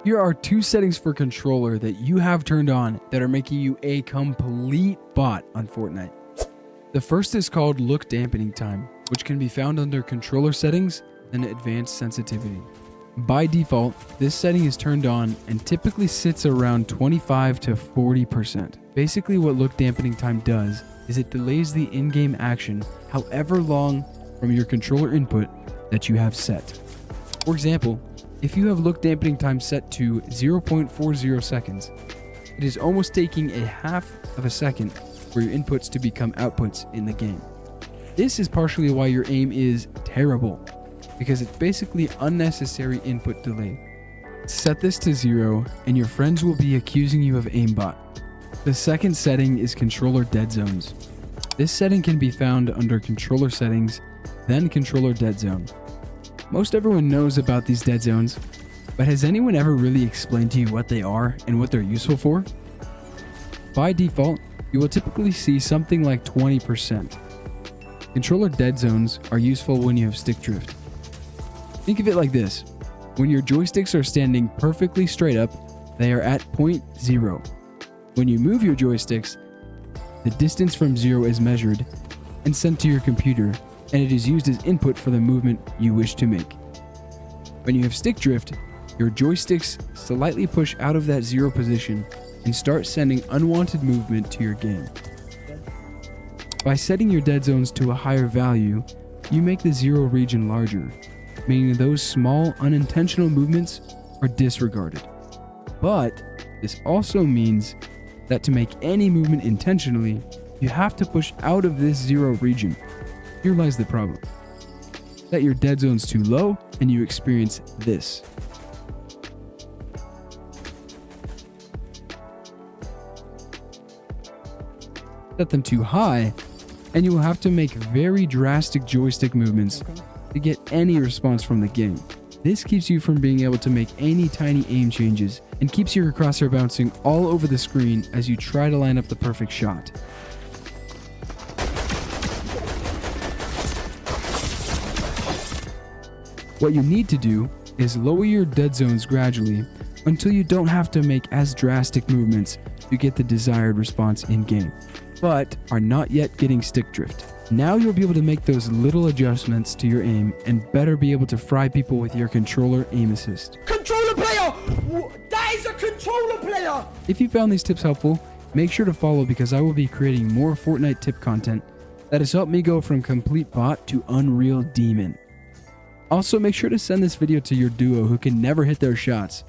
Here are two settings for controller that you have turned on that are making you a complete bot on Fortnite. The first is called look dampening time, which can be found under controller settings and advanced sensitivity. By default, this setting is turned on and typically sits around 25 to 40%. Basically what look dampening time does is it delays the in-game action however long from your controller input that you have set. For example, if you have look dampening time set to 0.40 seconds, it is almost taking a half of a second for your inputs to become outputs in the game. This is partially why your aim is terrible, because it's basically unnecessary input delay. Set this to 0 and your friends will be accusing you of aimbot. The second setting is controller dead zones. This setting can be found under controller settings, then controller dead zone. Most everyone knows about these dead zones, but has anyone ever really explained to you what they are and what they're useful for? By default, you will typically see something like 20%. Controller dead zones are useful when you have stick drift. Think of it like this. When your joysticks are standing perfectly straight up, they are at point 0. When you move your joysticks, the distance from 0 is measured and sent to your computer, and it is used as input for the movement you wish to make. When you have stick drift, your joysticks slightly push out of that 0 position and start sending unwanted movement to your game. By setting your dead zones to a higher value, you make the 0 region larger, meaning those small unintentional movements are disregarded. But this also means that to make any movement intentionally, you have to push out of this 0 region. Here lies the problem. Set your dead zones too low and you experience this. Set them too high and you will have to make very drastic joystick movements to get any response from the game. This keeps you from being able to make any tiny aim changes and keeps your crosshair bouncing all over the screen as you try to line up the perfect shot. What you need to do is lower your dead zones gradually until you don't have to make as drastic movements to get the desired response in-game, but are not yet getting stick drift. Now you'll be able to make those little adjustments to your aim and better be able to fry people with your controller aim assist. Controller player! That is a controller player! If you found these tips helpful, make sure to follow because I will be creating more Fortnite tip content that has helped me go from complete bot to unreal demon. Also, make sure to send this video to your duo who can never hit their shots.